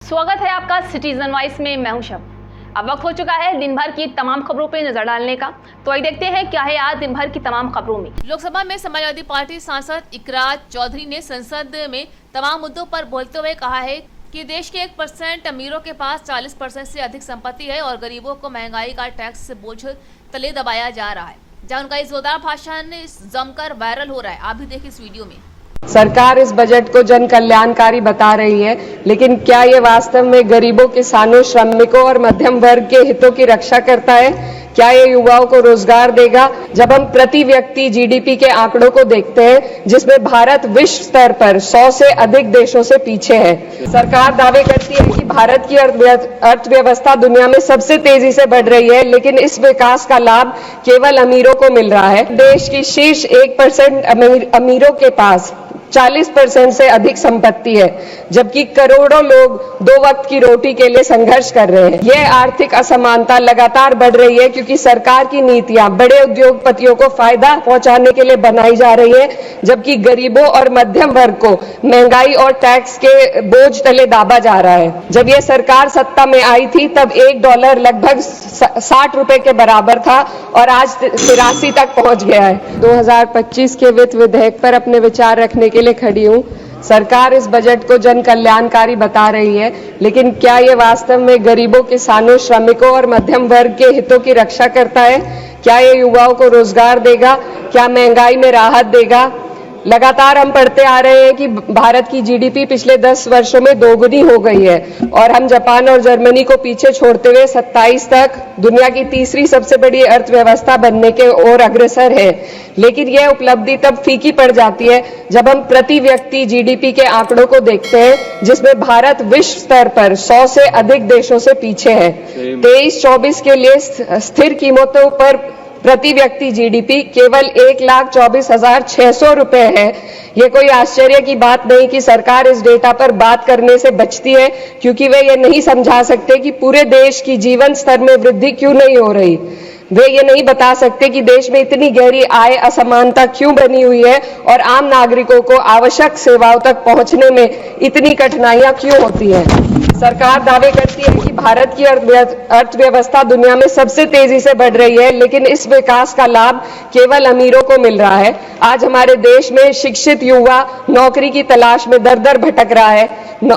स्वागत है आपका सिटीजन वॉइस में। मैं हूं शब। अब वक्त हो चुका है दिन भर की तमाम खबरों पे नजर डालने का, तो आइए देखते हैं क्या है आज दिन भर की तमाम खबरों में। लोकसभा में समाजवादी पार्टी सांसद इकरार चौधरी ने संसद में तमाम मुद्दों पर बोलते हुए कहा है कि देश के 1% अमीरों के पास 40% से अधिक संपत्ति है और गरीबों को महंगाई का टैक्स बोझ तले दबाया जा रहा है। जहां उनका इस जोरदार भाषण जमकर वायरल हो रहा है। आप भी देखिए इस वीडियो में। सरकार इस बजट को जन कल्याणकारी बता रही है, लेकिन क्या ये वास्तव में गरीबों, किसानों, श्रमिकों और मध्यम वर्ग के हितों की रक्षा करता है? क्या ये युवाओं को रोजगार देगा? जब हम प्रति व्यक्ति जीडीपी के आंकड़ों को देखते हैं, जिसमें भारत विश्व स्तर पर 100 से अधिक देशों से पीछे है। सरकार दावे करती है कि भारत की अर्थव्यवस्था दुनिया में सबसे तेजी से बढ़ रही है, लेकिन इस विकास का लाभ केवल अमीरों को मिल रहा है। देश की शीर्ष 1% अमीरों के पास 40% से अधिक संपत्ति है, जबकि करोड़ों लोग 2 वक्त की रोटी के लिए संघर्ष कर रहे हैं। यह आर्थिक असमानता लगातार बढ़ रही है क्योंकि सरकार की नीतियां बड़े उद्योगपतियों को फायदा पहुंचाने के लिए बनाई जा रही है, जबकि गरीबों और मध्यम वर्ग को महंगाई और टैक्स के बोझ तले दाबा जा रहा है। जब यह सरकार सत्ता में आई थी तब $1 लगभग 60 रुपए के बराबर था और आज 83 तक पहुंच गया है। 2025 के वित्त विधेयक पर अपने विचार रखने के लिए खड़ी हूं। सरकार इस बजट को जन कल्याणकारी बता रही है, लेकिन क्या ये वास्तव में गरीबों, किसानों, श्रमिकों और मध्यम वर्ग के हितों की रक्षा करता है? क्या ये युवाओं को रोजगार देगा? क्या महंगाई में राहत देगा? लगातार हम पढ़ते आ रहे हैं कि भारत की जीडीपी पिछले 10 वर्षों में दोगुनी हो गई है और हम जापान और जर्मनी को पीछे छोड़ते हुए 27 तक दुनिया की तीसरी सबसे बड़ी अर्थव्यवस्था बनने के ओर अग्रसर है। लेकिन यह उपलब्धि तब फीकी पड़ जाती है जब हम प्रति व्यक्ति जीडीपी के आंकड़ों को देखते हैं, जिसमें भारत विश्व स्तर पर 100 से अधिक देशों से पीछे है। 23-24 के लिए स्थिर कीमतों पर प्रति व्यक्ति जीडीपी केवल 1,24,600 रुपए है। ये कोई आश्चर्य की बात नहीं कि सरकार इस डेटा पर बात करने से बचती है, क्योंकि वे ये नहीं समझा सकते कि पूरे देश की जीवन स्तर में वृद्धि क्यों नहीं हो रही। वे ये नहीं बता सकते कि देश में इतनी गहरी आय असमानता क्यों बनी हुई है और आम नागरिकों को आवश्यक सेवाओं तक पहुंचने में इतनी कठिनाइयां क्यों होती हैं। सरकार दावे करती है कि भारत की अर्थव्यवस्था दुनिया में सबसे तेजी से बढ़ रही है, लेकिन इस विकास का लाभ केवल अमीरों को मिल रहा है। आज हमारे देश में शिक्षित युवा नौकरी की तलाश में दर-दर भटक रहा है।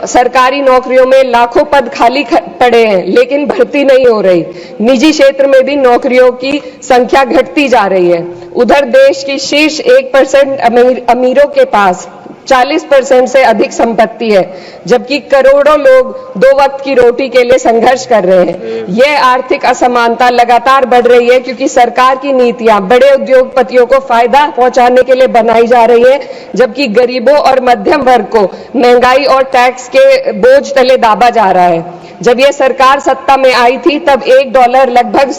सरकारी नौकरियों में लाखों पद खाली पड़े हैं, लेकिन भर्ती नहीं हो रही। निजी क्षेत्र में भी नौकरियों की संख्या घटती जा रही है। उधर देश की शीर्ष 1% अमीरों के पास 40% से अधिक संपत्ति है, जबकि करोड़ों लोग 2 वक्त की रोटी के लिए संघर्ष कर रहे हैं। यह आर्थिक असमानता लगातार बढ़ रही है क्योंकि सरकार की नीतियां बड़े उद्योगपतियों को फायदा पहुंचाने के लिए बनाई जा रही है, जबकि गरीबों और मध्यम वर्ग को महंगाई और टैक्स के बोझ तले दाबा जा रहा है। जब यह सरकार सत्ता में आई थी तब $1 लगभग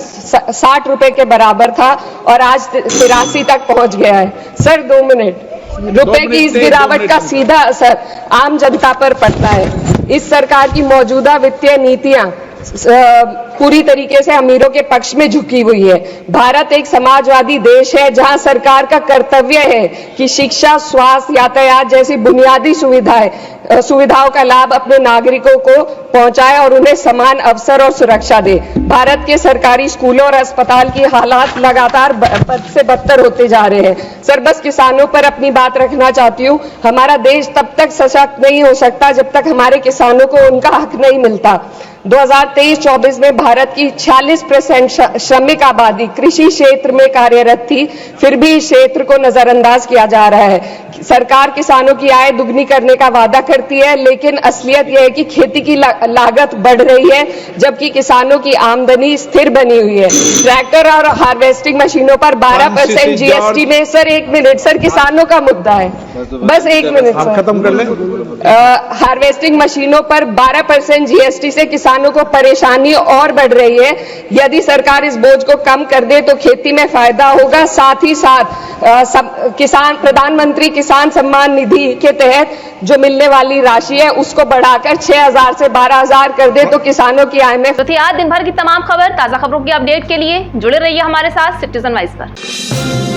60 रुपए के बराबर था और आज 83 तक पहुंच गया है। Sir 2 minute. रुपए की इस गिरावट का सीधा असर आम जनता पर पड़ता है। इस सरकार की मौजूदा वित्तीय नीतियां पूरी तरीके से अमीरों के पक्ष में झुकी हुई है। भारत एक समाजवादी देश है जहां सरकार का कर्तव्य है कि शिक्षा, स्वास्थ्य, यातायात जैसी बुनियादी सुविधाओं का लाभ अपने नागरिकों को पहुंचाए और उन्हें समान अवसर और सुरक्षा दे। भारत के सरकारी स्कूलों और अस्पताल की हालात लगातार बद से बदतर होते जा रहे हैं। सर बस किसानों पर अपनी बात रखना चाहती हूँ। हमारा देश तब तक सशक्त नहीं हो सकता जब तक हमारे किसानों को उनका हक नहीं मिलता। 2023-24 में भारत की 46% श्रमिक आबादी कृषि क्षेत्र में कार्यरत थी, फिर भी इस क्षेत्र को नजरअंदाज किया जा रहा है। सरकार किसानों की आय दुगनी करने का वादा करती है, लेकिन असलियत यह है कि खेती की लागत बढ़ रही है, जबकि किसानों की आमदनी स्थिर बनी हुई है। ट्रैक्टर और हार्वेस्टिंग मशीनों पर 12% जीएसटी में। सर 1 मिनट, सर किसानों का मुद्दा है, बस 1 मिनट सर, खत्म कर लें। हार्वेस्टिंग मशीनों पर 12% जीएसटी से किसानों को परेशानी और बढ़ रही है। यदि सरकार इस बोझ को कम कर दे तो खेती में फायदा होगा। साथ ही साथ प्रधानमंत्री किसान सम्मान निधि के तहत जो मिलने वाली राशि है उसको बढ़ाकर 6,000 से 12,000 कर दे तो किसानों की आय में। तो थी आज दिन भर की तमाम खबर, ताजा खबरों की अपडेट के लिए जुड़े रहिए हमारे साथ सिटीजन वॉइस पर।